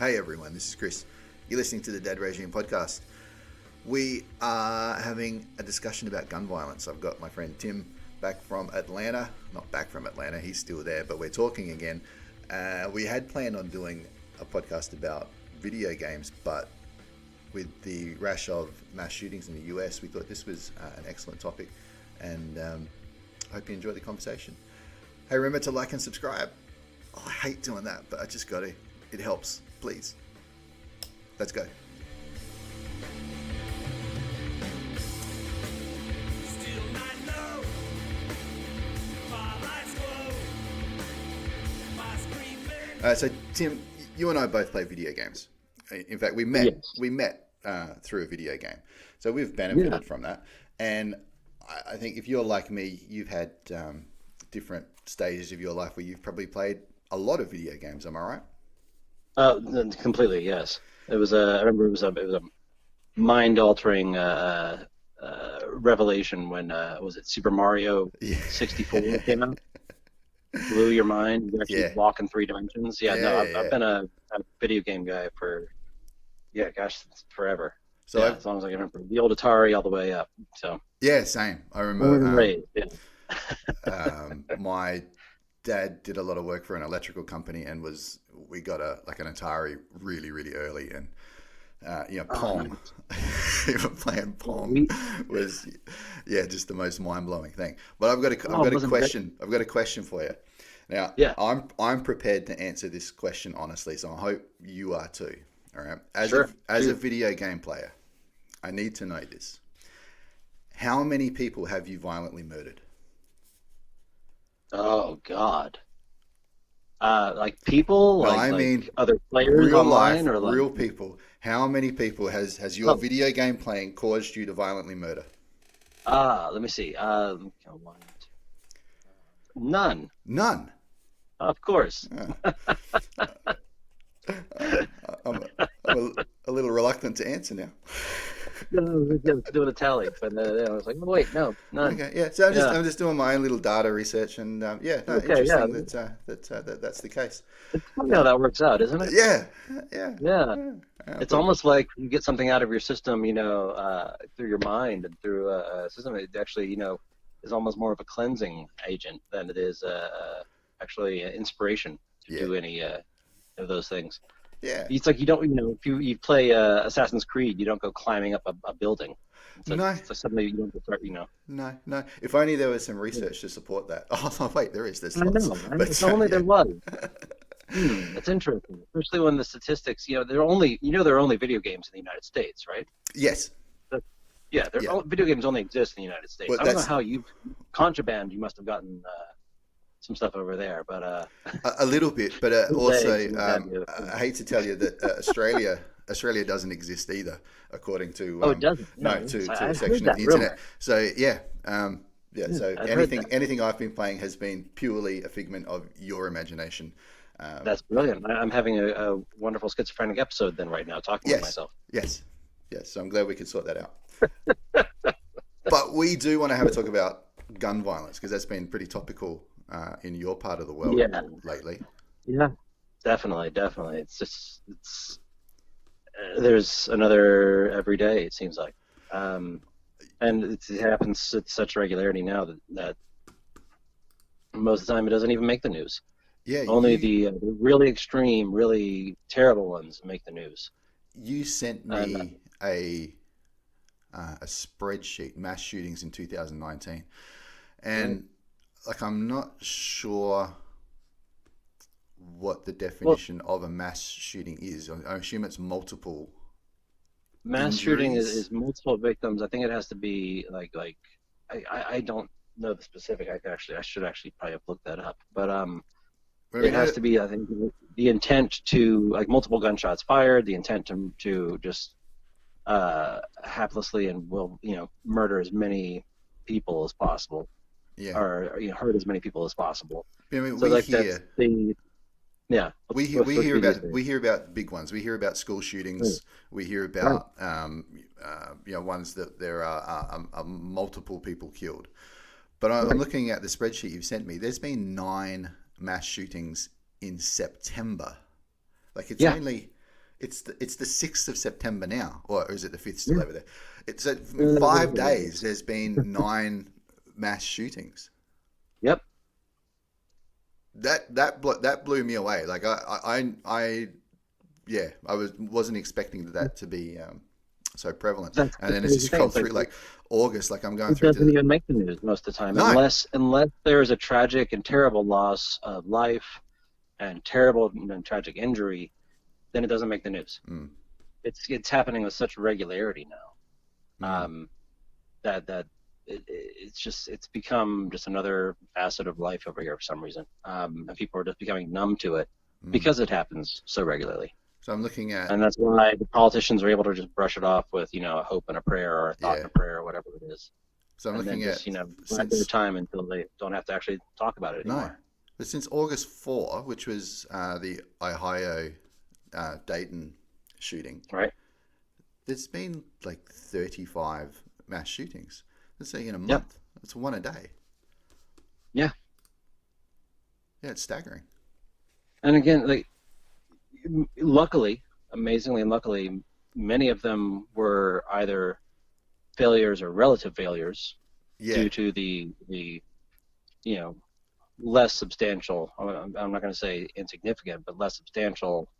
Hey everyone, this is Chris. You're listening to the Dead Regime podcast. We are having a discussion about gun violence. I've got my friend Tim back from Atlanta. Not back from Atlanta, he's still there, but we're talking again. We had planned on doing a podcast about video games, but with the rash of mass shootings in the US, we thought this was an excellent topic, and I hope you enjoyed the conversation. Hey, remember to like and subscribe. Oh, I hate doing that, but I just got to. It helps. Please. Let's go. So Tim, you and I both play video games. In fact, we met. Yes. We met through a video game, so we've benefited from that. And I think if you're like me, you've had different stages of your life where you've probably played a lot of video games. Am I right? Completely, yes. It was I remember it was a mind-altering revelation when was it Super Mario 64 came out? Blew your mind. You actually walk in three dimensions. I've been a video game guy for since forever. So as long as I can remember, the old Atari all the way up. So same. I remember. Right. My dad did a lot of work for an electrical company, and we got an Atari really, really early, and Pong, even playing Pong was just the most mind blowing thing. But I've got a question. I've got a question for you. Now, I'm prepared to answer this question honestly, so I hope you are too. All right. As a video game player, I need to know this. How many people have you violently murdered? Oh God. Like people, No, I mean like other players real online, life, or like real people. How many people has your video game playing caused you to violently murder? let me see. One, two, none. None. Of course. I'm a little reluctant to answer now. Doing a tally, but I was like, oh, wait, no, none. Okay, yeah. So I'm just doing my own little data research, and interesting that's the case. It's funny how that works out, isn't it? Yeah. It's almost like you get something out of your system, through your mind and through a system. It actually, is almost more of a cleansing agent than it is actually inspiration to do any of those things. Yeah. It's like you don't, if you play Assassin's Creed, you don't go climbing up a building. No. It's suddenly you don't start, No. If only there was some research to support that. Oh, wait, there is. There's lots. I know, right? If only there was. That's interesting, especially when the statistics, there are only video games in the United States, right? Yes. Video games only exist in the United States. Well, I don't know how contraband, you must have gotten some stuff over there, but a little bit, but also I hate to tell you that Australia doesn't exist either, according to it doesn't. to a section of the internet. So so anything I've been playing has been purely a figment of your imagination. That's brilliant. I'm having a wonderful schizophrenic episode then right now, talking with myself. Yes. So I'm glad we could sort that out. But we do want to have a talk about gun violence, because that's been pretty topical in your part of the world lately. Yeah, definitely. It's there's another every day, it seems like, and it happens at such regularity now that most of the time it doesn't even make the news. Only the really extreme, really terrible ones make the news. You sent me a spreadsheet, mass shootings in 2019, and I'm not sure what the definition of a mass shooting is. I assume it's multiple. Mass injuries. Shooting is multiple victims. I think it has to be I don't know the specific. I should actually probably have looked that up, but it has to be, I think, the intent to, like, multiple gunshots fired, the intent to just haplessly and murder as many people as possible. Or hurt as many people as possible. I mean, so we hear about big ones. We hear about school shootings. We hear about ones that there are multiple people killed. But I'm looking at the spreadsheet you've sent me. There's been 9 mass shootings in September. Like, it's only It's the 6th of September now, or is it the 5th still Yeah. over there? It's in 5 days. There's been 9 mass shootings. Yep. That blew me away. Like yeah, wasn't expecting that to be so prevalent. That's And the then as you crazy thing. scroll It's like through, like August, like I'm going it through doesn't to even make the news most of the time, no, unless there is a tragic and terrible loss of life and terrible and tragic injury, then it doesn't make the news. mm, It's happening with such regularity now, mm, that it's become just another facet of life over here for some reason, and people are just becoming numb to it mm. because it happens so regularly. So I'm looking at And that's why the politicians are able to just brush it off with, a hope and a prayer or a thought yeah. and a prayer or whatever it is. So I'm And then looking at just, bide their since time until they don't have to actually talk about it no, anymore. but since August 4, which was the Ohio Dayton shooting, Right? there's been like 35 mass shootings. Let's say in a Yep. month. It's one a day. Yeah. Yeah, it's staggering. And again, like, luckily, amazingly and luckily, many of them were either failures or relative failures Yeah, due to the you know, less substantial, I'm not going to say insignificant, but less substantial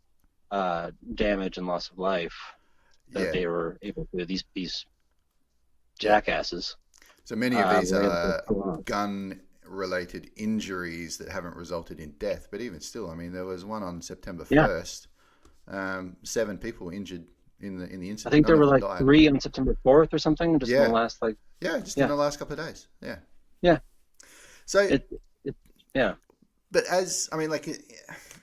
damage and loss of life that yeah. they were able to, these jackasses So many of these were able to are pull off. gun-related injuries that haven't resulted in death. But even still, I mean, there was one on September Yeah. 1st. 7 people injured in the I incident. think None there of were them like died. 3 on September 4th or something, just in the Yeah, last yeah, just in yeah, the last couple of days. Yeah. yeah. So, It yeah. but as I mean, like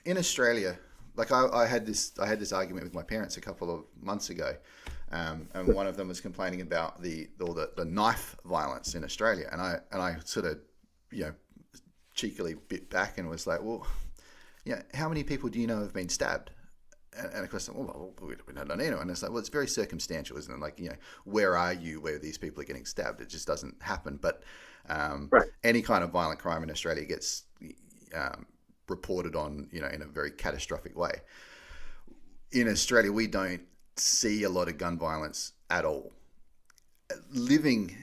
in Australia, like I had this argument with my parents a couple of months ago, and one of them was complaining about the knife violence in Australia, and I sort of, cheekily bit back and was like, well, how many people do you know have been stabbed? And of course, well, we don't know. And it's like, well, it's very circumstantial, isn't it? Like, where are you where these people are getting stabbed? It just doesn't happen. But Right. any kind of violent crime in Australia gets reported on, in a very catastrophic way. In Australia, we don't see a lot of gun violence at all. Living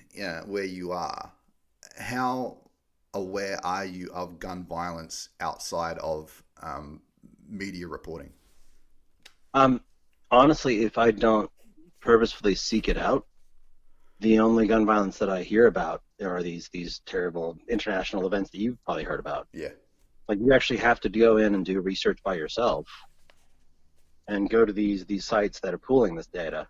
where you are, how aware are you of gun violence outside of media reporting? Honestly, if I don't purposefully seek it out, the only gun violence that I hear about are these terrible international events that you've probably heard about. Yeah. Like, you actually have to go in and do research by yourself and go to these sites that are pooling this data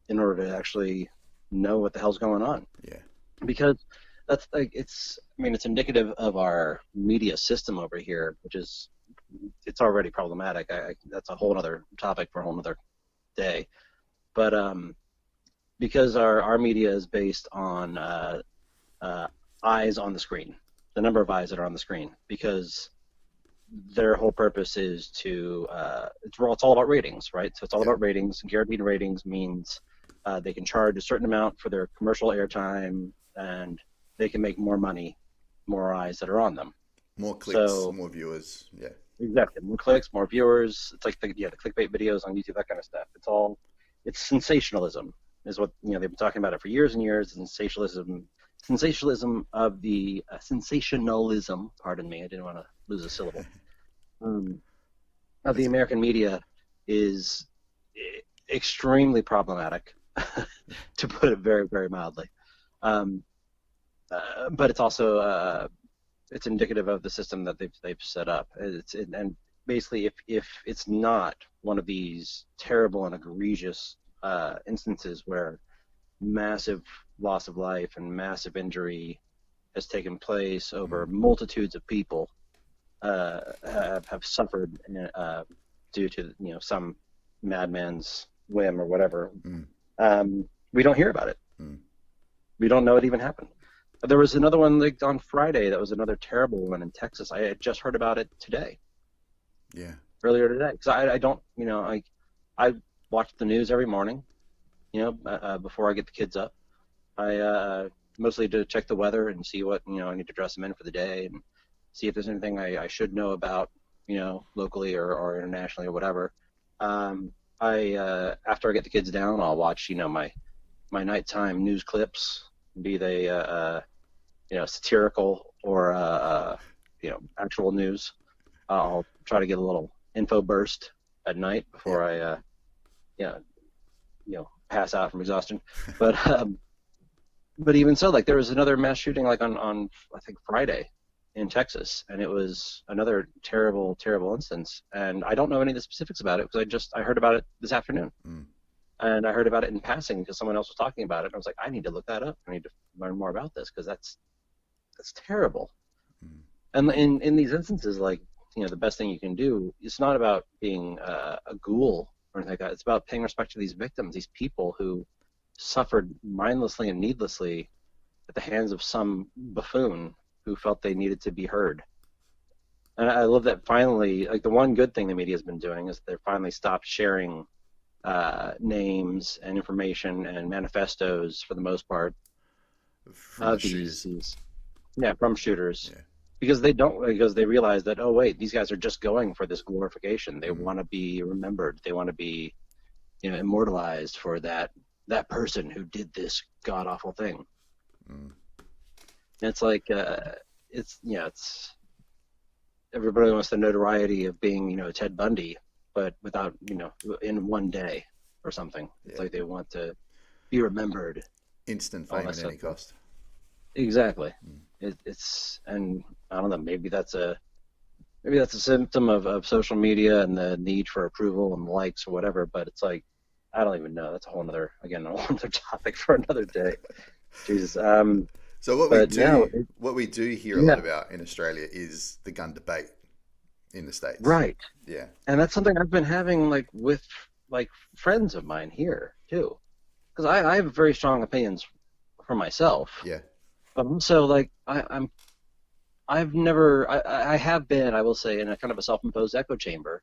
in order to actually know what the hell's going on. Yeah. Because that's like, it's indicative of our media system over here, which is, it's already problematic. That's a whole other topic for a whole other day. But because our media is based on eyes on the screen, the number of eyes that are on the screen, because their whole purpose is to it's all about ratings, right? So it's all about ratings. Guaranteed ratings means they can charge a certain amount for their commercial airtime, and they can make more money, more eyes that are on them. More clicks, more viewers. Yeah. Exactly. More clicks, more viewers. It's like the clickbait videos on YouTube, that kind of stuff. It's sensationalism is what, they've been talking about it for years and years. Sensationalism of the sensationalism. Pardon me, I didn't want to lose a syllable. Of the American media is extremely problematic, to put it very, very mildly. But it's also it's indicative of the system that they've set up. And basically, if it's not one of these terrible and egregious instances where massive loss of life and massive injury has taken place over multitudes of people have suffered due to some madman's whim or whatever, we don't hear about it. We don't know it even happened. There was another one like on Friday that was another terrible one in Texas. I had just heard about it today. Yeah. Earlier today, because I don't, I watch the news every morning, before I get the kids up. I mostly to check the weather and see what I need to dress them in for the day, and see if there's anything I should know about, locally or internationally or whatever. after I get the kids down, I'll watch, my nighttime news clips, be they satirical or actual news. I'll try to get a little info burst at night before Yep. I pass out from exhaustion. But even so, like there was another mass shooting like on I think Friday in Texas, and it was another terrible, terrible instance. And I don't know any of the specifics about it because I heard about it this afternoon. And I heard about it in passing because someone else was talking about it. And I was like, I need to look that up. I need to learn more about this because that's terrible. And in these instances, like, the best thing you can do, it's not about being a ghoul or anything like that. It's about paying respect to these victims, these people who suffered mindlessly and needlessly at the hands of some buffoon who felt they needed to be heard. And I love that finally, like the one good thing the media has been doing is they're finally stopped sharing names and information and manifestos for the most part From the shooters. from shooters. Yeah. Because they realize that, oh wait, these guys are just going for this glorification. They want to be remembered. They want to be, immortalized for that person who did this god awful thing. And it's like it's everybody wants the notoriety of being Ted Bundy, but without in one day or something. It's like they want to be remembered. Instant fame at any cost. Exactly. It's and I don't know. Maybe that's a symptom of social media and the need for approval and likes or whatever. But it's like I don't even know. That's a whole other topic for another day. Jesus. So what we do hear a lot about in Australia is the gun debate in the States. Right. Yeah. And that's something I've been having with friends of mine here too, because I have very strong opinions for myself. Yeah. But also I have been, I will say, in a kind of a self-imposed echo chamber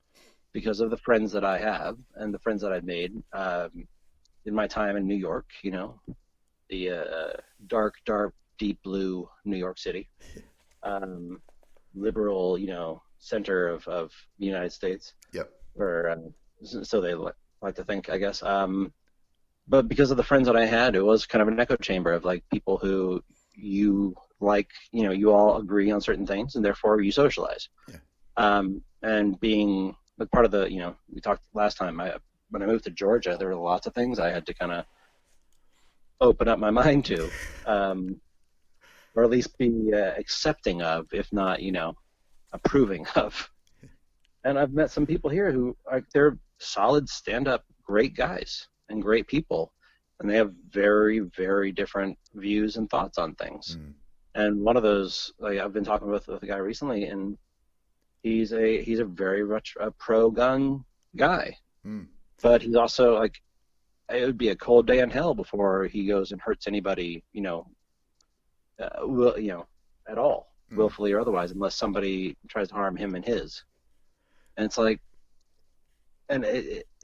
because of the friends that I have and the friends that I've made in my time in New York, the dark, deep blue New York City, liberal, center of the United States. Yep. Or so they like to think, I guess. But because of the friends that I had, it was kind of an echo chamber of like people who you all agree on certain things, and therefore you socialize. Yeah. And being part of the, we talked last time. When I moved to Georgia, there were lots of things I had to kind of open up my mind to, or at least be accepting of, if not, approving of. And I've met some people here who they're solid, stand-up, great guys and great people. And they have very, very different views and thoughts on things. And one of those, like I've been talking with a guy recently, and he's a very much a pro-gun guy. But he's also like, it would be a cold day in hell before he goes and hurts anybody, at all, willfully or otherwise, unless somebody tries to harm him and his. And it's like, and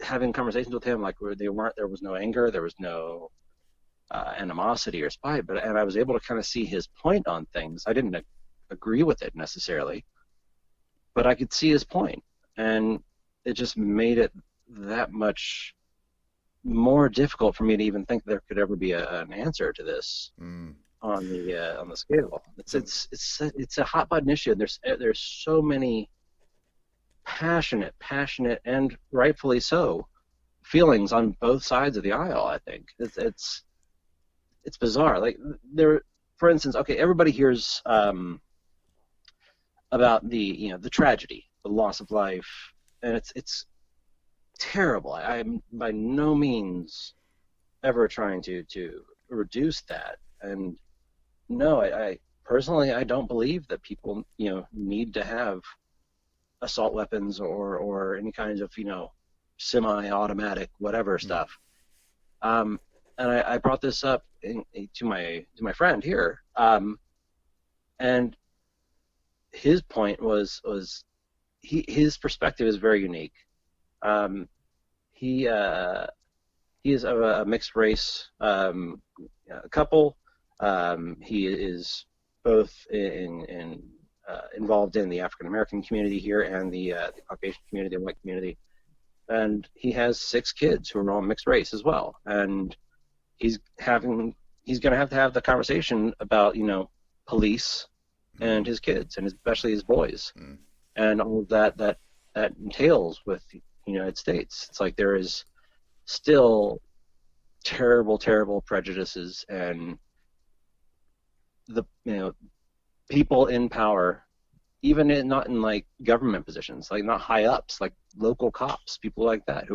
having conversations with him, like there was no anger, there was no animosity or spite, and I was able to kind of see his point on things. I didn't agree with it necessarily, but I could see his point, and it just made it that much more difficult for me to even think there could ever be an answer to this on the scale. It's a hot button issue. There's so many passionate, and rightfully so, feelings on both sides of the aisle. I think it's bizarre. Like for instance, okay, everybody hears about the tragedy, the loss of life, and it's terrible. I'm by no means ever trying to reduce that. And no, I personally I don't believe that people need to have assault weapons or any kinds of semi-automatic whatever stuff. And I brought this up to my friend here, and his point was his perspective is very unique. He is of a mixed race couple. He is both involved in the African American community here and the Caucasian community, the white community. and he has 6 kids who are all mixed race as well, and he's going to have the conversation about, police and his kids, and especially his boys, and all of that entails with the United States. It's like there is still terrible prejudices, and the people in power, even not in like government positions, like not high ups, like local cops, people like that,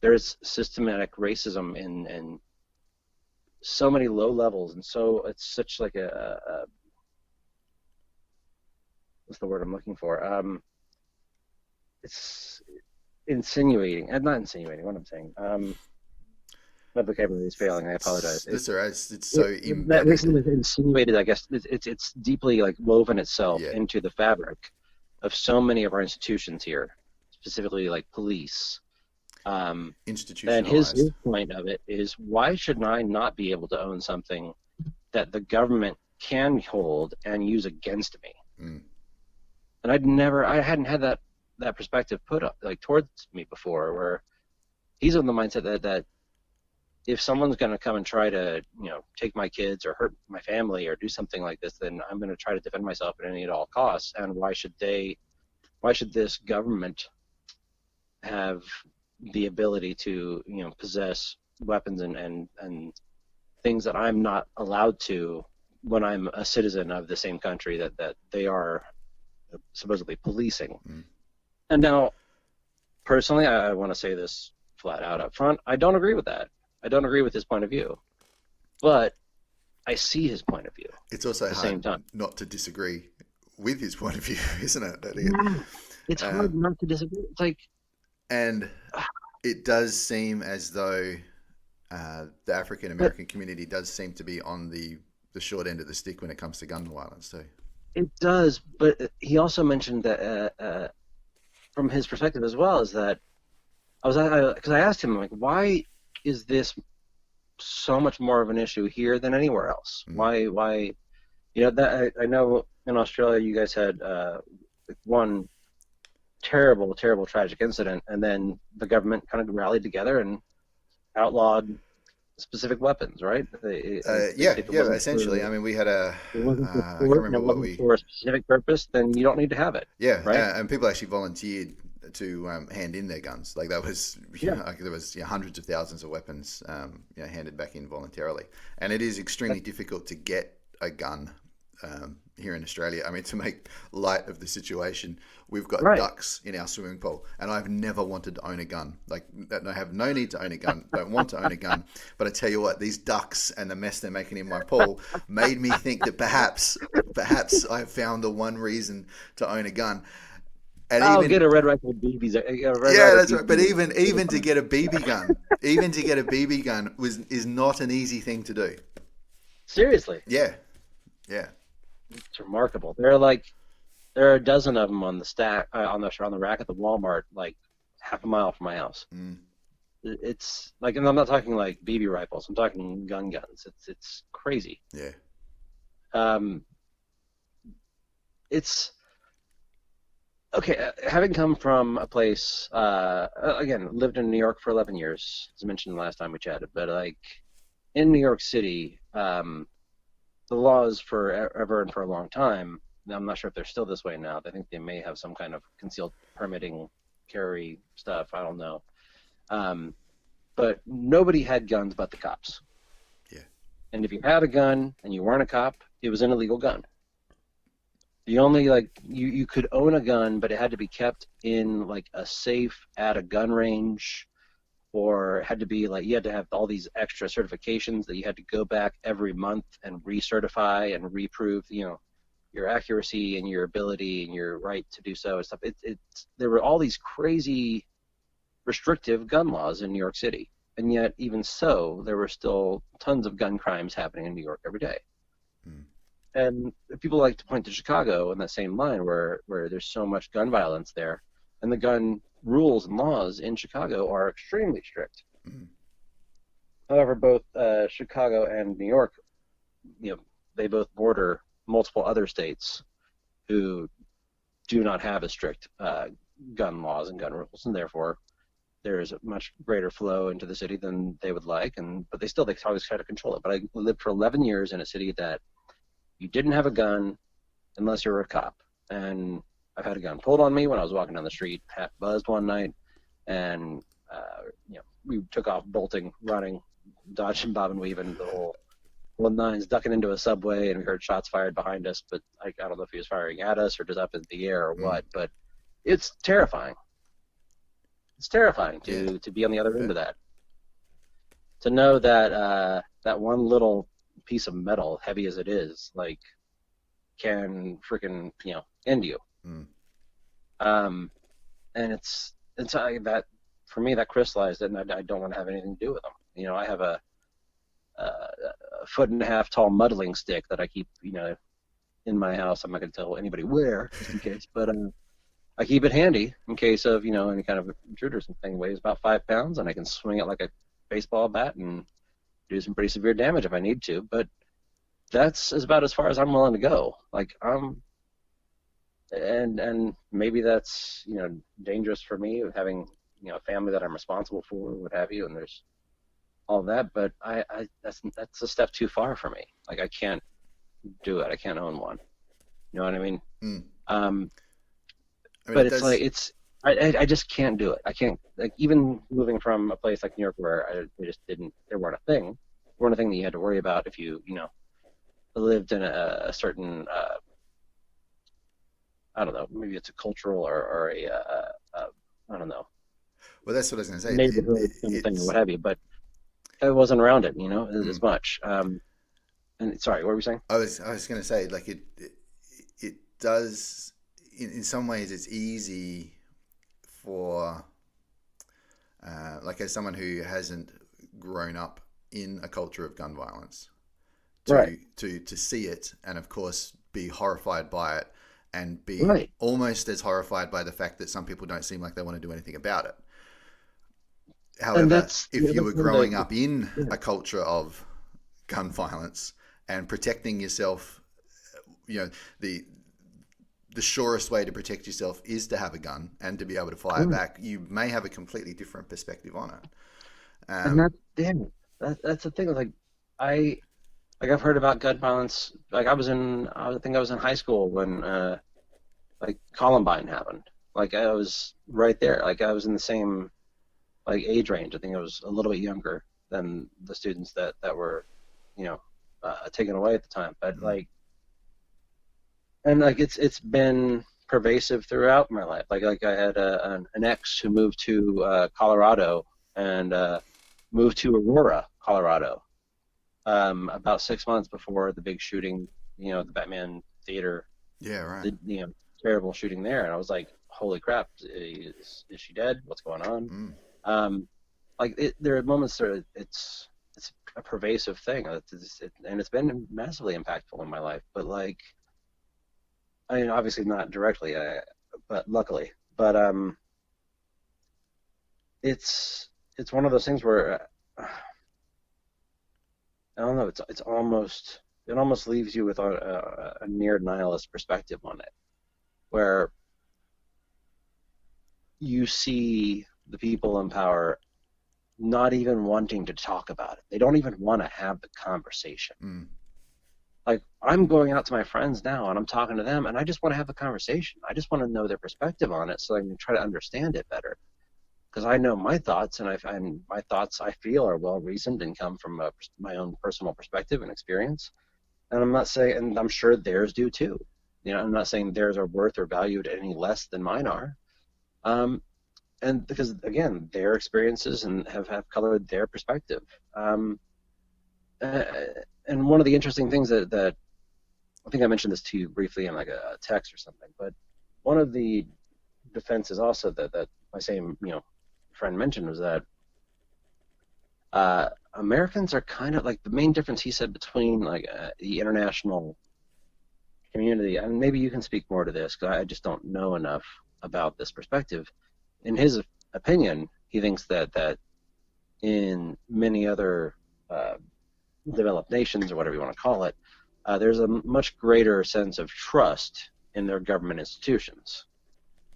there's systematic racism in so many low levels, and so it's such like a what's the word I'm looking for? It's insinuating, not insinuating. What I'm saying, my vocabulary is failing. I apologize. That's all right. It's so embedded. That racism is insinuated. I guess it's deeply like woven itself into the fabric of so many of our institutions here, specifically like police. Institutionalized. And his point of it is, why should I not be able to own something that the government can hold and use against me? And I hadn't had that perspective put up like towards me before, where he's of the mindset that if someone's going to come and try to take my kids or hurt my family or do something like this, then I'm going to try to defend myself at any and all costs. And why should this government have the ability to possess weapons and things that I'm not allowed to when I'm a citizen of the same country that they are supposedly policing? And now, personally, I want to say this flat out up front, I don't agree with that. I don't agree with his point of view, but I see his point of view. It's also hard not to disagree with his point of view, isn't it? Yeah, it's hard not to disagree. It's like, and it does seem as though the African American community does seem to be on the short end of the stick when it comes to gun violence too. It does, but he also mentioned that from his perspective as well, is that because I asked him, like, why is this so much more of an issue here than anywhere else? Why that I know in Australia you guys had one terrible tragic incident, and then the government kind of rallied together and outlawed specific weapons, right? Essentially. I mean, we had I can't remember what we for a specific purpose, then you don't need to have it. Yeah, right? And people actually volunteered to hand in their guns. Like that was, like there was hundreds of thousands of weapons handed back in voluntarily, and it is extremely difficult to get a gun here in Australia. I mean, to make light of the situation, we've got ducks in our swimming pool, and I've never wanted to own a gun. Like, I have no need to own a gun, don't want to own a gun, but I tell you what, these ducks and the mess they're making in my pool made me think that perhaps I've found the one reason to own a gun. And get a Red Rifle BB. That's right. But even to get a BB gun, is not an easy thing to do. Seriously. Yeah. It's remarkable. There are a dozen of them on the stack on the rack at the Walmart, like half a mile from my house. It's like, and I'm not talking like BB rifles. I'm talking guns. It's crazy. Yeah. It's okay. Having come from a place, again, lived in New York for 11 years, as mentioned the last time we chatted, but like in New York City, the laws forever and for a long time, I'm not sure if they're still this way now. I think they may have some kind of concealed permitting carry stuff. I don't know. But nobody had guns but the cops. Yeah. And if you had a gun and you weren't a cop, it was an illegal gun. The only, you could own a gun, but it had to be kept in like a safe at a gun range, or had to be you had to have all these extra certifications that you had to go back every month and recertify and reprove, your accuracy and your ability and your right to do so and stuff. There were all these crazy restrictive gun laws in New York City, and yet even so, there were still tons of gun crimes happening in New York every day. And people like to point to Chicago in that same line, where there's so much gun violence there, and the gun rules and laws in Chicago are extremely strict. However, both Chicago and New York, they both border multiple other states who do not have as strict gun laws and gun rules, and therefore there's a much greater flow into the city than they would like, but they always try to control it. But I lived for 11 years in a city that you didn't have a gun unless you were a cop, and I've had a gun pulled on me when I was walking down the street, half buzzed one night, and we took off bolting, running, dodging, bob and weaving, the whole 1-9s, ducking into a subway, and we heard shots fired behind us, but I don't know if he was firing at us or just up in the air or what, but it's terrifying. It's terrifying to be on the other end of that. To know that that one little piece of metal, heavy as it is, like, can freaking end you. And it's that, for me, that crystallized it, and I don't want to have anything to do with them. I have a 1.5-foot tall muddling stick that I keep in my house. I'm not going to tell anybody where, just in case, but I keep it handy in case of any kind of intruder or something. It weighs about 5 pounds, and I can swing it like a baseball bat and do some pretty severe damage if I need to. But that's about as far as I'm willing to go. Like, and maybe that's dangerous for me, of having a family that I'm responsible for, what have you, and there's all that. But that's a step too far for me. Like, I can't do it. I can't own one. You know what I mean? But I just can't do it. I can't, like, even moving from a place like New York where there weren't a thing that you had to worry about if you lived in a certain I don't know, maybe it's a cultural or a I don't know. Well, that's what I was going to say. Neighborhood thing or what have you, but I wasn't around it, as much. And sorry, what were you saying? I was going to say, like, it does, in some ways, it's easy for, like, as someone who hasn't grown up in a culture of gun violence, to see it, and of course be horrified by it, and be almost as horrified by the fact that some people don't seem like they want to do anything about it. However, if you were growing up in a culture of gun violence and protecting yourself, the surest way to protect yourself is to have a gun and to be able to fire back. You may have a completely different perspective on it. And that's the thing. Like, I've heard about gun violence. Like, I think I was in high school when like Columbine happened. Like, I was right there. Like, I was in the same age range. I think I was a little bit younger than the students that were taken away at the time. But it's been pervasive throughout my life. Like I had an ex who moved to Colorado and moved to Aurora, Colorado, about 6 months before the big shooting, the Batman Theater. Yeah, right. Terrible shooting there, and I was like, "Holy crap! Is she dead? What's going on?" There are moments where it's a pervasive thing, and it's been massively impactful in my life. But obviously not directly, but luckily. But it's one of those things where I don't know. It almost leaves you with a near nihilist perspective on it, where you see the people in power not even wanting to talk about it. They don't even want to have the conversation. Like, I'm going out to my friends now and I'm talking to them, and I just want to have the conversation. I just want to know their perspective on it so I can try to understand it better. Because I know my thoughts, and my thoughts, I feel, are well reasoned and come from my own personal perspective and experience. And I'm not saying, and I'm sure theirs do too. I'm not saying theirs are worth or valued any less than mine are. And because, again, their experiences and have colored their perspective. And one of the interesting things that I think I mentioned this to you briefly in like a text or something, but one of the defenses also that my same friend mentioned was that Americans are kind of like, the main difference he said between the international community, and maybe you can speak more to this because I just don't know enough about this perspective. In his opinion, he thinks that in many other developed nations, or whatever you want to call it, there's a much greater sense of trust in their government institutions.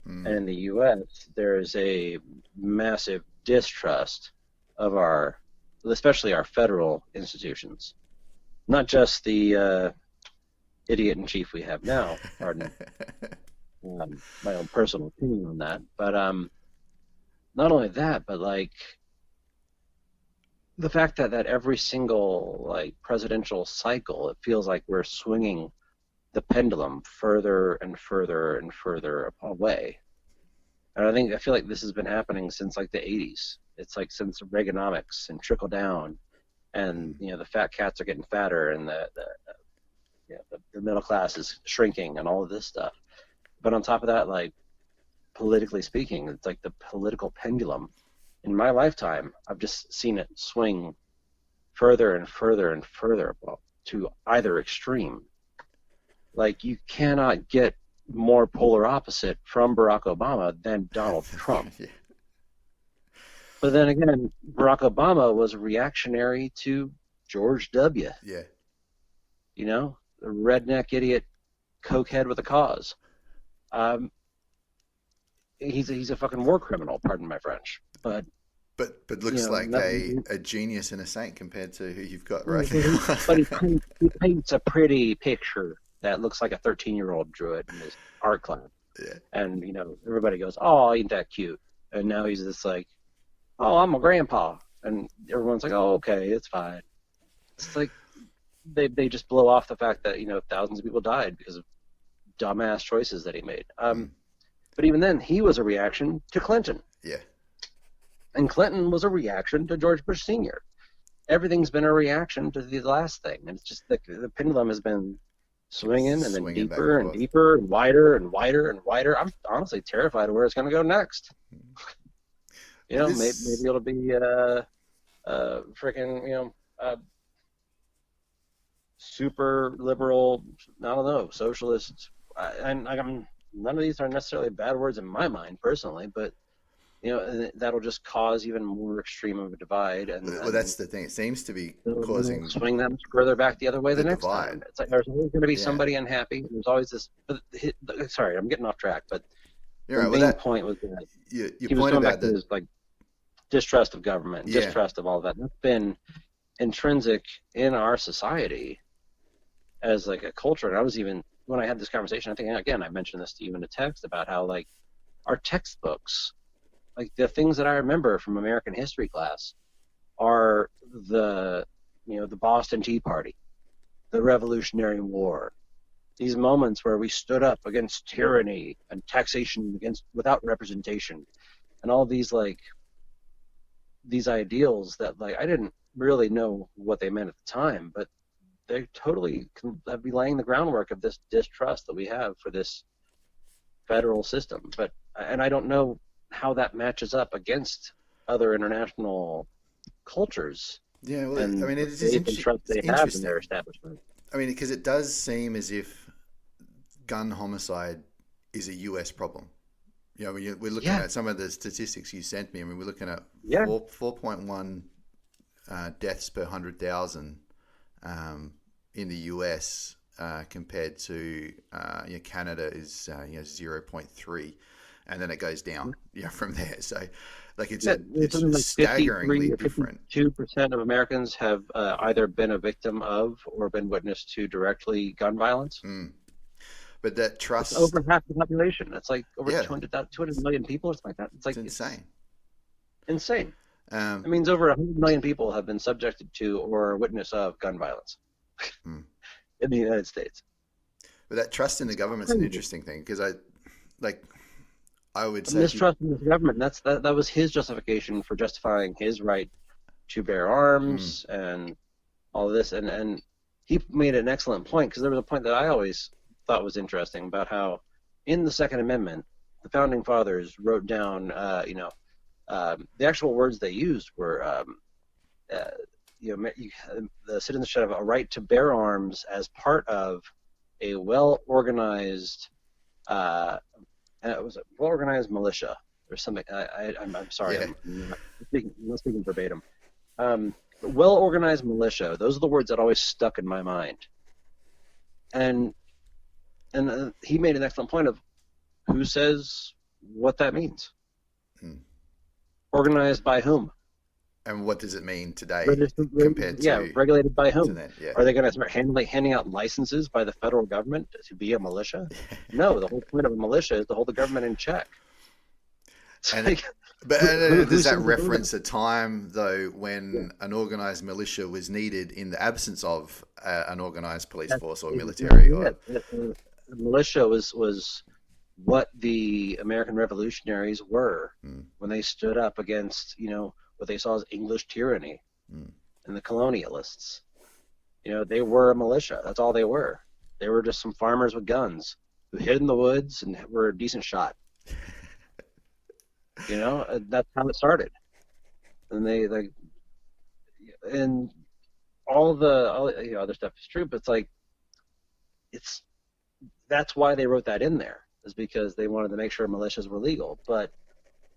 And in the U.S., there is a massive distrust of especially our federal institutions, not just the idiot in chief we have now. Pardon my own personal opinion on that, but not only that, but like the fact that every single like presidential cycle, it feels like we're swinging the pendulum further and further and further away. And I feel like this has been happening since like the 80s. It's like since Reaganomics and trickle down, and the fat cats are getting fatter, and the middle class is shrinking, and all of this stuff. But on top of that, like politically speaking, it's like the political pendulum. In my lifetime, I've just seen it swing further and further and further to either extreme. Like you cannot get more polar opposite from Barack Obama than Donald Trump. Yeah. But then again, Barack Obama was reactionary to George W. Yeah. The redneck idiot cokehead with a cause. He's a fucking war criminal, pardon my French. But looks like a genius and a saint compared to who you've got right now. But he paints a pretty picture that looks like a 13-year-old drew it in his art class. Yeah. And, everybody goes, oh, ain't that cute? And now he's just like, oh, I'm a grandpa. And everyone's like, oh, okay, it's fine. It's like they just blow off the fact that, thousands of people died because of dumbass choices that he made. But even then, he was a reaction to Clinton. Yeah. And Clinton was a reaction to George Bush Sr. Everything's been a reaction to the last thing. And it's just the pendulum has been swinging and then deeper and deeper and wider and wider and wider. I'm honestly terrified of where it's going to go next. Maybe it'll be freaking, super liberal, I don't know, socialist. None of these are necessarily bad words in my mind personally, but that'll just cause even more extreme of a divide. And that's the thing. It seems to be causing swing them further back the other way the next divide. Time. It's like there's always going to be somebody unhappy. There's always this. Sorry, I'm getting off track. But the main point was that he was going back to his like distrust of government, distrust of all of that. That's been intrinsic in our society as like a culture. And I was even when I had this conversation, I think again I mentioned this to you in a text about how like our textbooks. Like the things that I remember from American history class are the Boston Tea Party, the Revolutionary War, these moments where we stood up against tyranny and taxation without representation, and all these ideals that like I didn't really know what they meant at the time, but they totally can be laying the groundwork of this distrust that we have for this federal system. And I don't know how that matches up against other international cultures. Yeah, well, I mean, it's trust they have in their establishment. I mean, because it does seem as if gun homicide is a U.S. problem. We're looking at some of the statistics you sent me. I mean, we're looking at 4.1 deaths per 100,000 in the U.S. Compared to Canada is 0.3. And then it goes down, from there. So, like it's staggeringly different. 2% of Americans have either been a victim of or been witness to directly gun violence. But that trust it's over half the population. It's like over 200 million people or something like that. It's like insane. Insane. It means over 100 million people have been subjected to or witness of gun violence in the United States. But that trust in the government's an interesting thing because I would say mistrust in the government. That was his justification for justifying his right to bear arms and all of this. And he made an excellent point because there was a point that I always thought was interesting about how in the Second Amendment, the founding fathers wrote down, the actual words they used were, the citizens should have a right to bear arms as part of a well-organized it was a well-organized militia or something. I'm sorry, I'm not speaking verbatim. Well-organized militia. Those are the words that always stuck in my mind. And he made an excellent point of who says what that means. Organized by whom? And what does it mean today Registered, compared yeah, regulated by to whom? then? Yeah. Are they going to start handing out licenses by the federal government to be a militia? No, the whole point of a militia is to hold the government in check. It's And like, but who does that says it's reference organized? a time though Yeah, when an organized militia was needed in the absence of an organized police that's force or military? exactly Or it. The militia was what the American revolutionaries were mm, when they stood up against, what they saw as English tyranny mm. and the colonialists. They were a militia. That's all they were. They were just some farmers with guns who hid in the woods and were a decent shot. That's how it started. And and all other stuff is true, but it's that's why they wrote that in there, is because they wanted to make sure militias were legal. But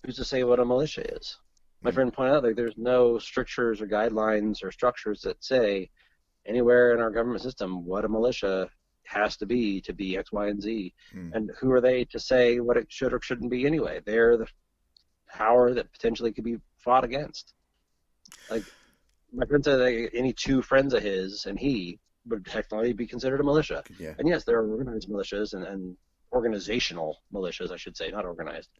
who's to say what a militia is? My Mm. friend pointed out there's no strictures or guidelines or structures that say anywhere in our government system what a militia has to be X, Y, and Z. Mm. And who are they to say what it should or shouldn't be anyway? They're the power that potentially could be fought against. Like my friend said, any two friends of his and he would technically be considered a militia. Yeah. And yes, there are organized militias and organizational militias, I should say, not organized.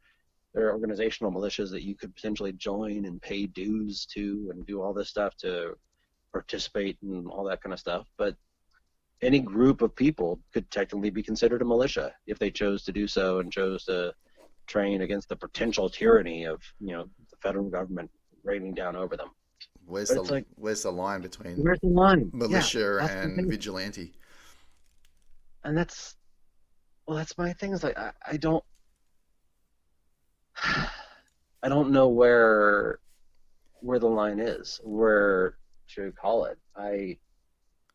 There are organizational militias that you could potentially join and pay dues to and do all this stuff to participate and all that kind of stuff. But any group of people could technically be considered a militia if they chose to do so and chose to train against the potential tyranny of the federal government raining down over them. But it's like, Where's the line between where's the line? Yeah, militia that's the and thing. vigilante? And that's my thing. Is like I don't know where the line is. Where should we call it?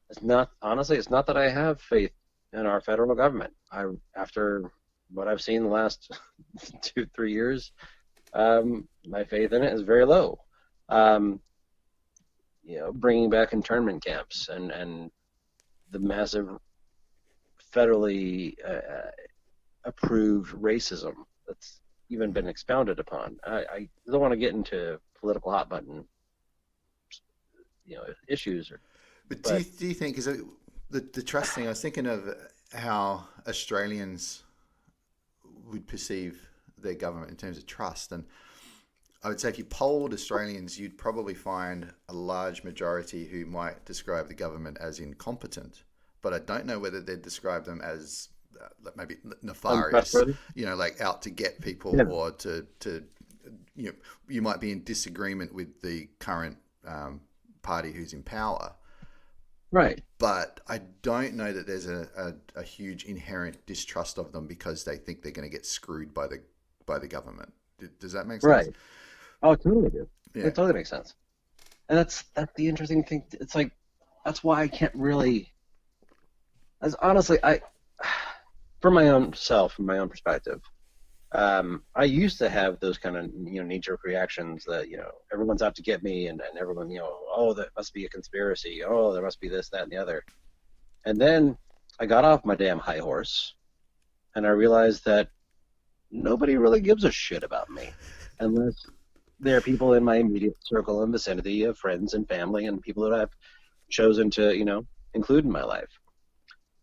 It's not, honestly, it's not that I have faith in our federal government. After what I've seen the last 2, 3 years, my faith in it is very low. Um, bringing back internment camps and the massive federally approved racism that's even been expounded upon. I don't want to get into political hot button, issues, But but do you think is it the trust thing? I was thinking of how Australians would perceive their government in terms of trust, and I would say if you polled Australians, you'd probably find a large majority who might describe the government as incompetent. But I don't know whether they'd describe them as maybe nefarious, untrustworthy. like out to get people Yeah, or to you might be in disagreement with the current party who's in power. right. But I don't know that there's a huge inherent distrust of them because they think they're going to get screwed by the government. Does that make sense? Right. Oh, it totally do. Yeah. It totally makes sense. And that's the interesting thing. It's like that's why I can't really, as honestly, from my own self, from my own perspective, I used to have those kind of knee-jerk reactions that everyone's out to get me, and everyone oh, that must be a conspiracy. Oh, there must be this, that, and the other. And then I got off my damn high horse, and I realized that nobody really gives a shit about me, unless there are people in my immediate circle and vicinity of friends and family and people that I've chosen to include in my life.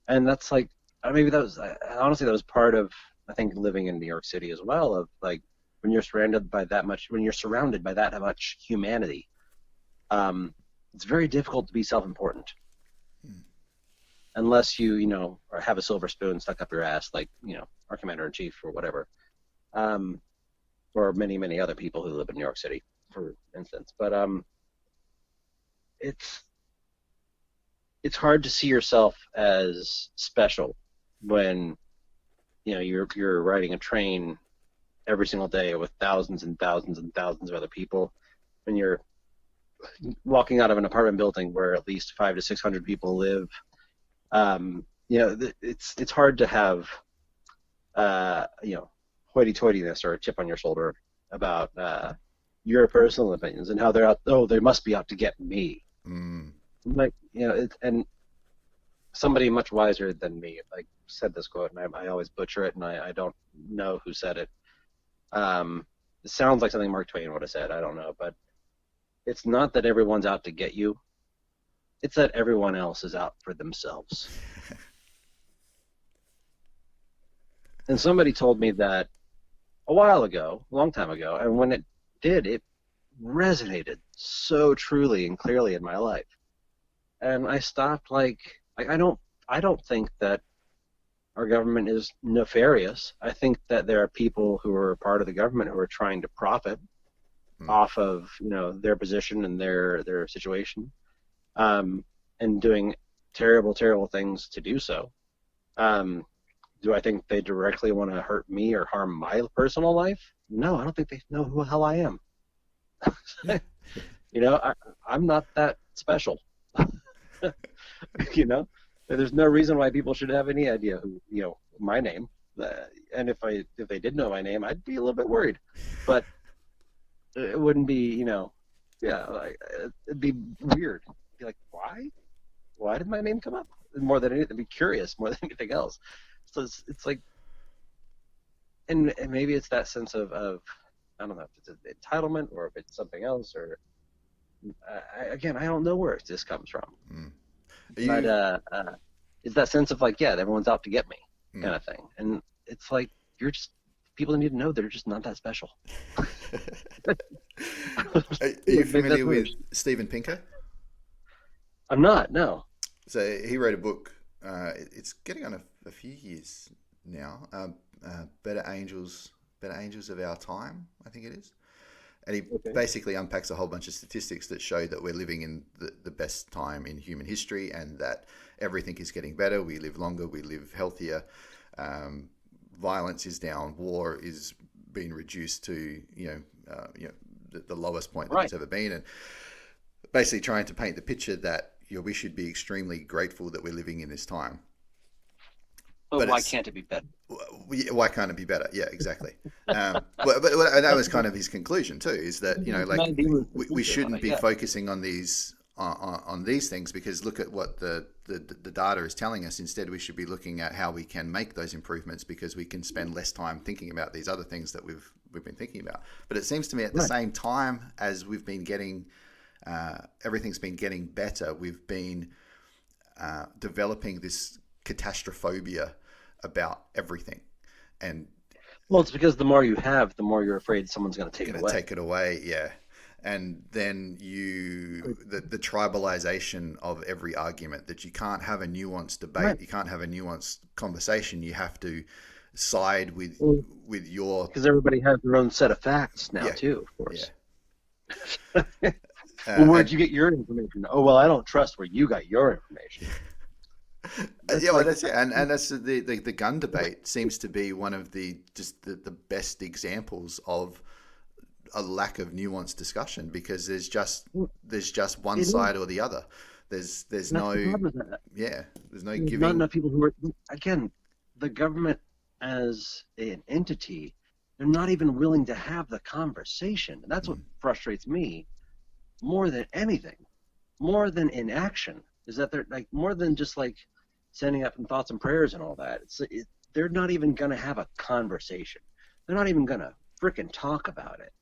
And that's like, maybe that was honestly that was part of, I think, living in New York City as well, of like when you're surrounded by that much humanity, it's very difficult to be self-important unless or have a silver spoon stuck up your ass, like our commander in chief or whatever, or many, many other people who live in New York City, for instance. But it's hard to see yourself as special when you're riding a train every single day with thousands and thousands and thousands of other people, when you're walking out of an apartment building where at least 500 to 600 people live. It's hard to have hoity-toityness or a chip on your shoulder about your personal opinions and how they're out. Oh, they must be out to get me. Mm. Like and somebody much wiser than me said this quote, and I always butcher it, and I don't know who said it. it sounds like something Mark Twain would have said. I don't know, but it's not that everyone's out to get you. It's that everyone else is out for themselves. And somebody told me that a while ago, a long time ago, and when it did, it resonated so truly and clearly in my life. And I stopped I don't think that our government is nefarious. I think that there are people who are part of the government who are trying to profit off of their position and their situation, and doing terrible, terrible things to do so. Do I think they directly want to hurt me or harm my personal life? No, I don't think they know who the hell I am. I'm not that special. There's no reason why people should have any idea who, my name. And if they did know my name, I'd be a little bit worried. But it wouldn't be, it'd be weird. It'd be like, why? Why did my name come up? More than anything, be curious more than anything else. So it's like, and maybe it's that sense of I don't know if it's an entitlement or if it's something else, or I don't know where this comes from. But it's that sense of everyone's out to get me kind of thing, and it's like people need to know they're just not that special. Are you familiar with Steven Pinker? I'm not, no. So he wrote a book. It's getting on a few years now. Better Angels of Our Time, I think it is. And he basically unpacks a whole bunch of statistics that show that we're living in the best time in human history, and that everything is getting better. We live longer, we live healthier. Violence is down. War is being reduced to the lowest point that it's ever been, and basically trying to paint the picture that we should be extremely grateful that we're living in this time. But why can't it be better? Why can't it be better? Yeah, exactly. But that was kind of his conclusion too, is that we shouldn't be focusing on these things, because look at what the data is telling us. Instead, we should be looking at how we can make those improvements, because we can spend less time thinking about these other things that we've been thinking about. But it seems to me at the same time as we've been getting everything's been getting better, we've been developing this catastrophobia about everything. And it's because the more you have, the more you're afraid someone's going to take it away. Yeah. And then the tribalization of every argument, that you can't have a nuanced debate, you can't have a nuanced conversation. You have to side with your, because everybody has their own set of facts now too, of course. Yeah. Well, where'd you get your information? Oh, well, I don't trust where you got your information. That's it. And that's the gun debate seems to be one of the best examples of a lack of nuanced discussion, because there's just one side or the other. There's no giving. Not enough people who are, again, the government as an entity, they're not even willing to have the conversation. And that's what frustrates me more than anything, more than inaction, is that they're more than just sending up in thoughts and prayers and all that. They're not even going to have a conversation. They're not even going to frickin' talk about it.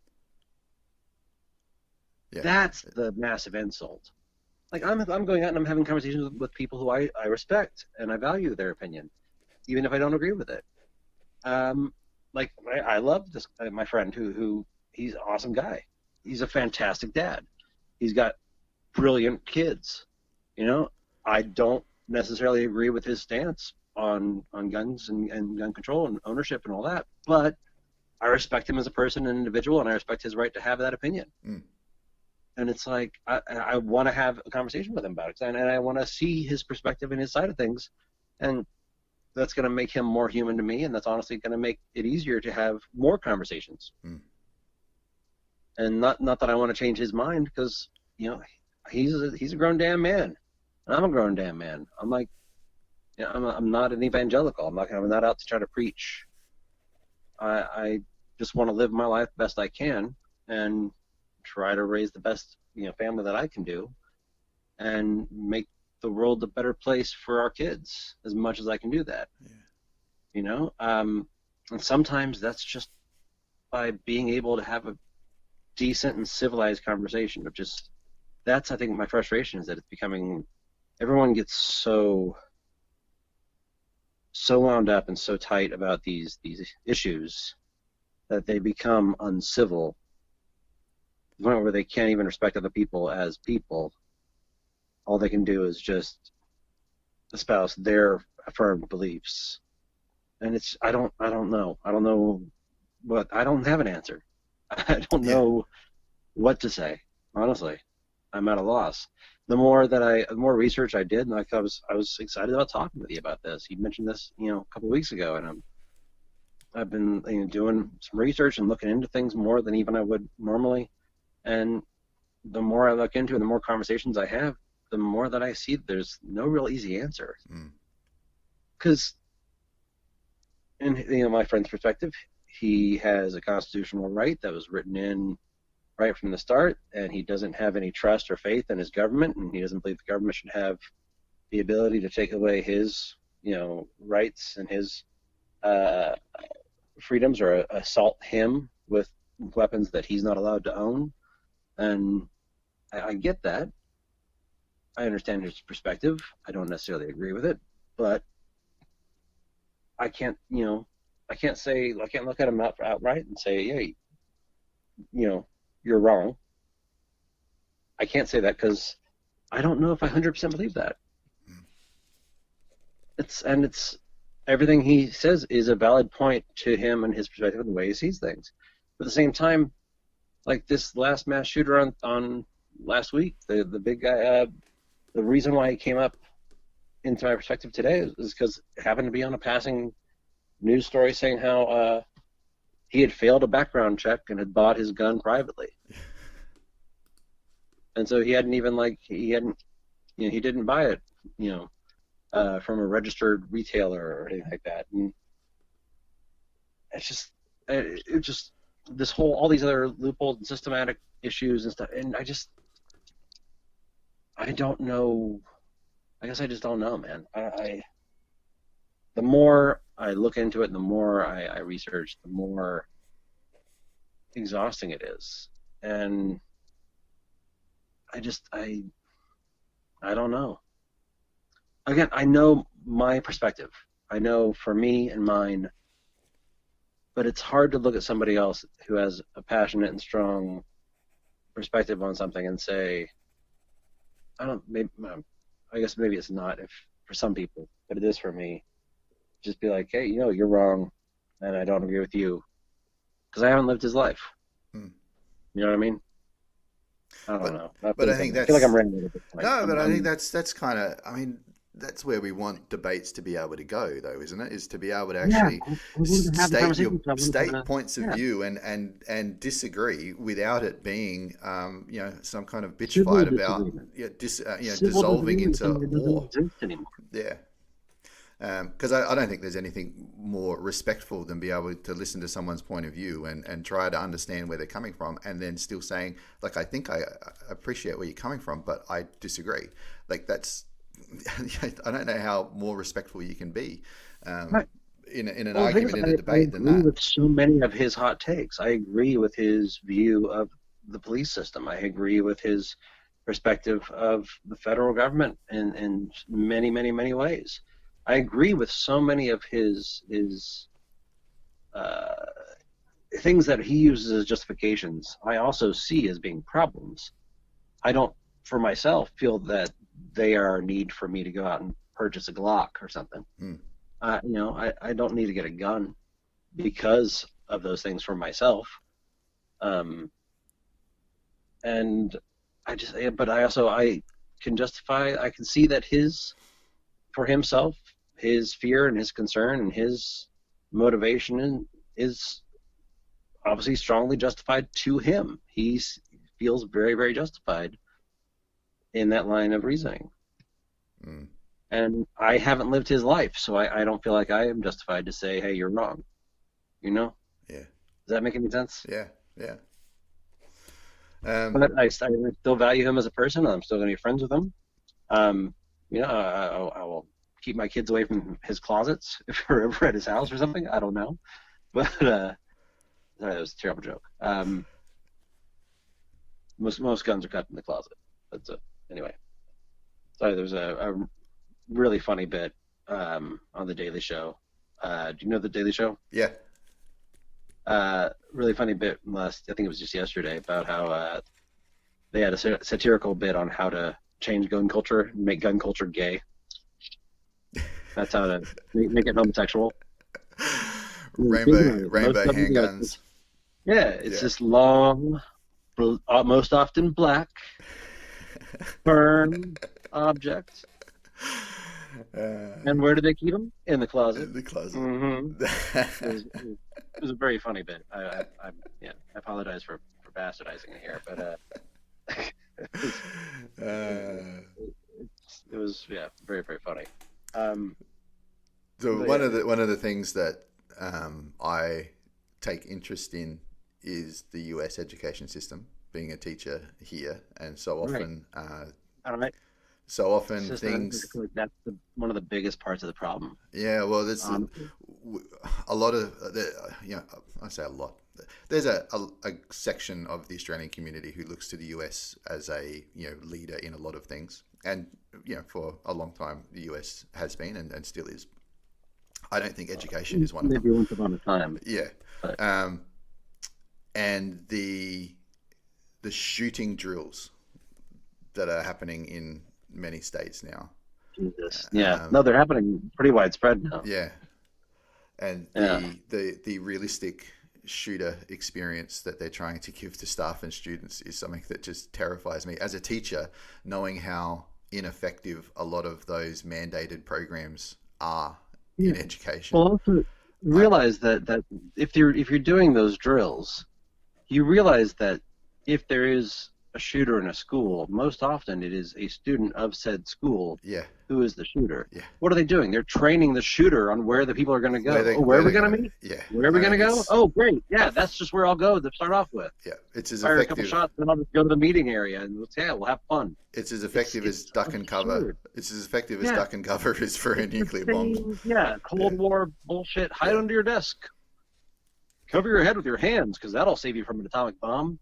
Yeah. That's the massive insult. I'm going out and I'm having conversations with people who I respect and I value their opinion, even if I don't agree with it. I love this my friend who he's an awesome guy. He's a fantastic dad. He's got brilliant kids. I don't necessarily agree with his stance on guns and gun control and ownership and all that, but I respect him as a person and individual, and I respect his right to have that opinion. And it's I want to have a conversation with him about it, and I want to see his perspective and his side of things, and that's going to make him more human to me, and that's honestly going to make it easier to have more conversations. And not that I want to change his mind, because he's a grown damn man, and I'm a grown damn man. I'm not an evangelical. I'm not out to try to preach. I just want to live my life best I can and try to raise the best family that I can do, and make the world a better place for our kids as much as I can do that. And sometimes that's just by being able to have a decent and civilized conversation, which is, that's, I think, my frustration is that it's becoming, everyone gets so wound up and so tight about these issues that they become uncivil, to the point where they can't even respect other people as people. All they can do is just espouse their affirmed beliefs. And it's, I don't know what, I don't have an answer. I don't know what to say, honestly. I'm at a loss. The more research I did, and I was excited about talking with you about this. You mentioned this, a couple of weeks ago, and I've been doing some research and looking into things more than even I would normally. And the more I look into it, the more conversations I have, the more that I see there's no real easy answer. Because, in my friend's perspective, he has a constitutional right that was written in right from the start, and he doesn't have any trust or faith in his government, and he doesn't believe the government should have the ability to take away his, rights and his freedoms, or assault him with weapons that he's not allowed to own. And I get that. I understand his perspective. I don't necessarily agree with it, but I can't look at him outright and say, hey, you're wrong. I can't say that because I don't know if I 100% believe that. It's everything he says is a valid point to him and his perspective and the way he sees things. But at the same time, like this last mass shooter on last week, the big guy, the reason why he came up into my perspective today is because it happened to be on a passing news story saying how he had failed a background check and had bought his gun privately. And so he didn't buy it, from a registered retailer or anything like that. And it's just all these other loopholes and systematic issues and stuff. And I don't know. I guess I just don't know, man. The more I look into it, and the more I research, the more exhausting it is. And I don't know. Again, I know my perspective. I know for me and mine, but it's hard to look at somebody else who has a passionate and strong perspective on something and say, I guess maybe it's not for some people, but it is for me. Just be like, hey, you're wrong, and I don't agree with you, because I haven't lived his life. You know what I mean? I don't know. But I think I feel like I'm rambling at this point. No, but I think that's kind of, that's where we want debates to be able to go, though, isn't it? Is to be able to actually state points of view and disagree without it being, some kind of bitch fight about, dissolving into war. Yeah. Because I don't think there's anything more respectful than be able to listen to someone's point of view and try to understand where they're coming from, and then still saying, like, I think I appreciate where you're coming from, but I disagree. Like, that's, I don't know how more respectful you can be in an argument, in a debate than that. I agree with so many of his hot takes. I agree with his view of the police system. I agree with his perspective of the federal government in many, many, many ways. I agree with so many of his things that he uses as justifications. I also see as being problems. I don't, for myself, feel that they are a need for me to go out and purchase a Glock or something. I don't need to get a gun because of those things for myself. And I can justify, I can see that for himself, his fear and his concern and his motivation is obviously strongly justified to him. He feels very, very justified in that line of reasoning. And I haven't lived his life, so I don't feel like I am justified to say, hey, you're wrong. Yeah. Does that make any sense? Yeah. But I still value him as a person. I'm still going to be friends with him. I will keep my kids away from his closets if we're ever at his house or something. I don't know. But Sorry, that was a terrible joke. Most guns are kept in the closet. That's it. Anyway, sorry. There's a really funny bit on the Daily Show. Do you know the Daily Show? Yeah. Really funny bit last. I think it was just yesterday about how they had a satirical bit on how to change gun culture, make gun culture gay. That's how to make it homosexual. Rainbow handguns. It's this long, most often black, firm object. And where do they keep them? In the closet. In the closet. Mm-hmm. It was a very funny bit. I apologize for bastardizing it here, but it was very, very funny. So one of the things that I take interest in is the US education system. Being a teacher here, and so often, so often things. That's one of the biggest parts of the problem. Yeah, well, there's a lot of I say a lot. There's a section of the Australian community who looks to the US as a leader in a lot of things, and for a long time the US has been and still is. I don't think education is one of them. Maybe once upon a time. Yeah, but. And the shooting drills that are happening in many states now. Jesus. Yeah. No, they're happening pretty widespread now. Yeah. And the realistic shooter experience that they're trying to give to staff and students is something that just terrifies me. As a teacher, knowing how ineffective a lot of those mandated programs are in education. Well, also realize that if you're doing those drills, you realize that if there is a shooter in a school, most often it is a student of said school who is the shooter. Yeah. What are they doing? They're training the shooter on where the people are going to go. Where are we going to meet? Yeah. Where are we going to go? Oh, great. Yeah, that's just where I'll go to start off with. Yeah, it's as Fire effective. A couple shots, then I'll just go to the meeting area and we'll have fun. It's as effective as duck and cover. It's as effective as duck and cover is for a nuclear bomb. Yeah, Cold War bullshit. Hide under your desk. Cover your head with your hands because that'll save you from an atomic bomb.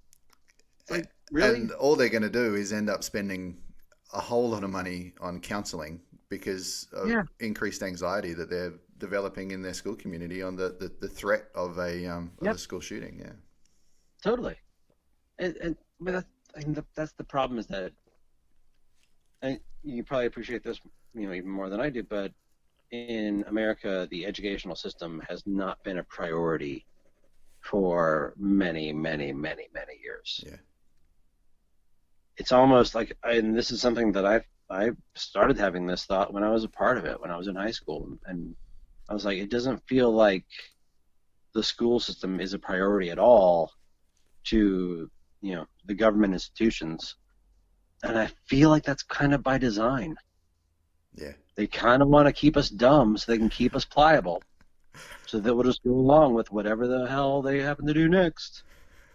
Like, really? And all they're going to do is end up spending a whole lot of money on counselling because of increased anxiety that they're developing in their school community on the threat of a school shooting. Yeah, totally. But that's the problem is that, and you probably appreciate this even more than I do, but in America, the educational system has not been a priority for many, many, many, many years. Yeah. It's almost like, and this is something that I started having this thought when I was a part of it, when I was in high school, and I was like, it doesn't feel like the school system is a priority at all to, the government institutions. And I feel like that's kind of by design. Yeah. They kind of want to keep us dumb so they can keep us pliable. So that we'll just go along with whatever the hell they happen to do next.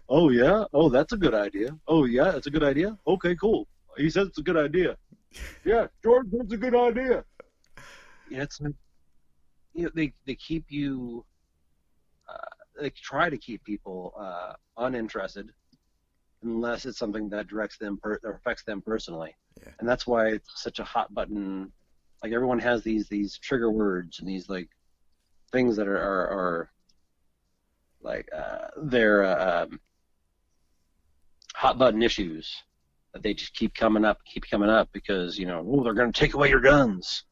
Oh, yeah? Oh, that's a good idea. Oh, yeah, that's a good idea? Okay, cool. He says it's a good idea. Yeah, George, that's a good idea. It's like, they keep you, they try to keep people uninterested unless it's something that directs them or affects them personally. Yeah. And that's why it's such a hot button. Like, everyone has these trigger words and these, like, things that are like they're hot button issues that they just keep coming up because they're going to take away your guns.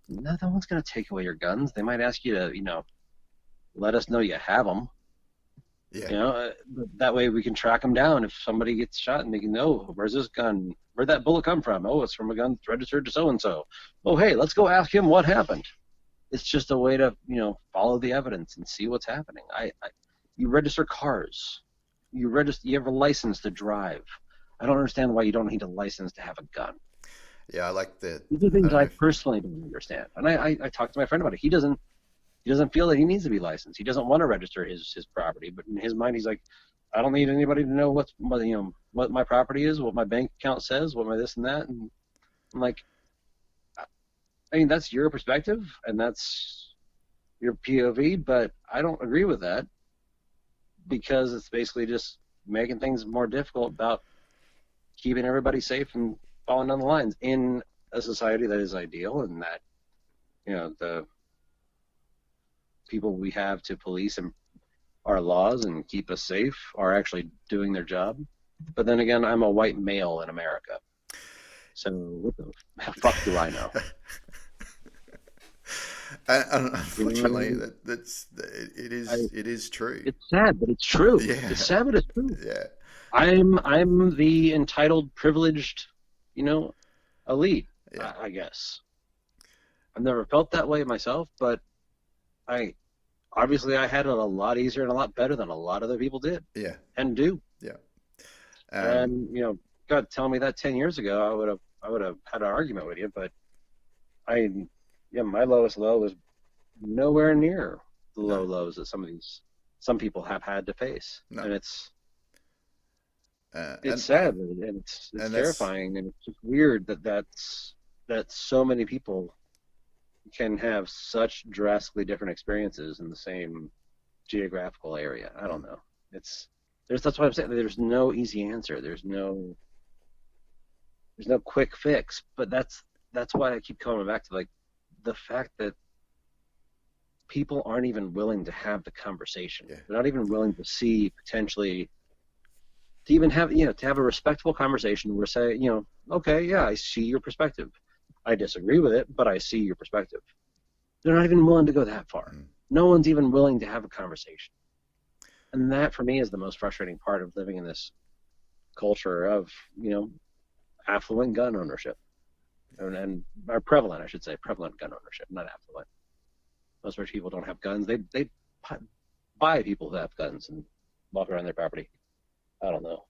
No one's going to take away your guns. They might ask you to let us know you have them. Yeah. That way we can track them down if somebody gets shot and they can know where's this gun, where'd that bullet come from? Oh, it's from a gun registered to so and so. Oh, hey, let's go ask him what happened. It's just a way to, follow the evidence and see what's happening. You register cars. You have a license to drive. I don't understand why you don't need a license to have a gun. Yeah, I like the. These are things I personally don't understand. And I talked to my friend about it. He doesn't feel that he needs to be licensed. He doesn't want to register his property. But in his mind, he's like, I don't need anybody to know what my property is, what my bank account says, what my this and that. And I'm like, I mean, that's your perspective and that's your POV, but I don't agree with that because it's basically just making things more difficult about keeping everybody safe and following down the lines in a society that is ideal, and that, you know, the people we have to police and our laws and keep us safe are actually doing their job. But then again, I'm a white male in America, so what the fuck do I know? And unfortunately, you know what I mean? It is true. It's sad, but it's true. Yeah. It's sad, but it's true. Yeah. I'm the entitled, privileged, you know, elite. Yeah. I guess. I've never felt that way myself, but I had it a lot easier and a lot better than a lot of other people did. Yeah. And do. Yeah. And you know, God, tell me that 10 years ago, I would have had an argument with you, but my lowest low was nowhere near the low lows that some people have had to face. No. And it's sad and it's terrifying, and it's just weird that so many people can have such drastically different experiences in the same geographical area. I don't know. That's why I'm saying there's no easy answer. There's no quick fix. But that's why I keep coming back to, like, the fact that people aren't even willing to have the conversation. Yeah. They're not even willing to see potentially, to even have, you know, to have a respectful conversation where say, you know, okay, yeah, I see your perspective. I disagree with it, but I see your perspective. They're not even willing to go that far. No one's even willing to have a conversation. And that, for me, is the most frustrating part of living in this culture of, you know, affluent gun ownership. And or prevalent, I should say, prevalent gun ownership, not affluent. Most rich people don't have guns. They buy people who have guns and walk around their property. I don't know.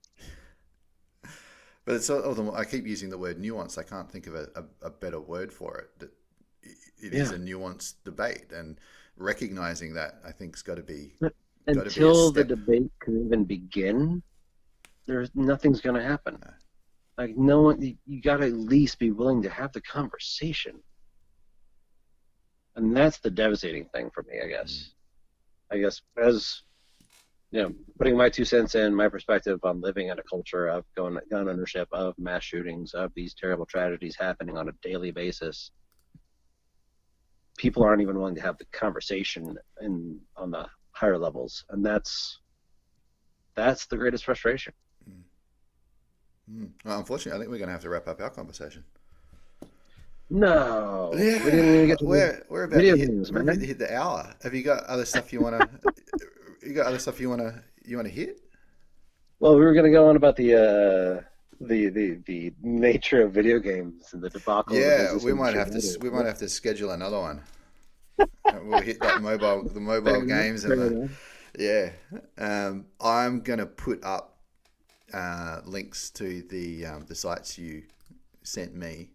But it's I keep using the word nuance. I can't think of a better word for it. It is a nuanced debate, and recognizing that, I think, has got to be. But until the debate can even begin, nothing's going to happen. No. Like, no one, you got to at least be willing to have the conversation, and that's the devastating thing for me, I guess. I guess, as you know, putting my 2 cents in, my perspective on living in a culture of gun ownership, of mass shootings, of these terrible tragedies happening on a daily basis, people aren't even willing to have the conversation on the higher levels, and that's the greatest frustration. Well, unfortunately, I think we're going to have to wrap up our conversation. No, yeah, we didn't even get to we're about to hit the hour. Have you got other stuff you want to? You got other stuff you want to hit? Well, we were going to go on about the nature of video games and the debacle. Yeah, we might have to schedule another one. We'll hit the mobile games and I'm going to put up links to the sites you sent me,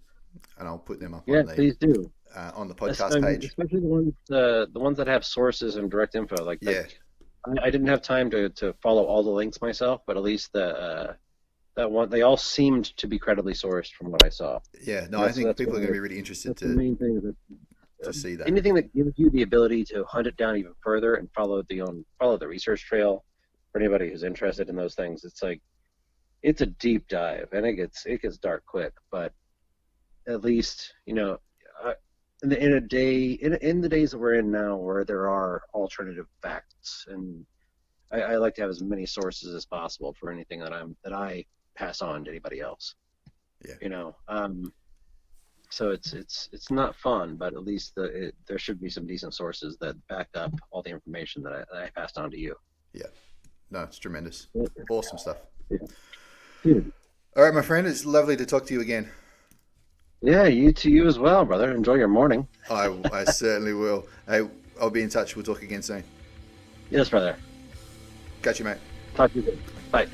and I'll put them up. Yeah, please do. On the podcast page, especially the ones that have sources and direct info. Like, I didn't have time to follow all the links myself, but at least that one, they all seemed to be credibly sourced from what I saw. Yeah, no, I think people are going to be really interested to. The main thing to see that. Anything that gives you the ability to hunt it down even further and follow the research trail for anybody who's interested in those things. It's like, it's a deep dive, and it gets dark quick, but at least, you know, in the days that we're in now, where there are alternative facts, and I like to have as many sources as possible for anything that I pass on to anybody else. Yeah. You know, so it's not fun, but at least there should be some decent sources that back up all the information that I passed on to you. Yeah. No, it's tremendous. Awesome stuff. Yeah. Dude. All right, my friend, it's lovely to talk to you again. Yeah, you as well, brother. Enjoy your morning. I certainly will. Hey, I'll be in touch. We'll talk again soon. Yes, brother. Catch you, mate. Talk to you soon. Bye.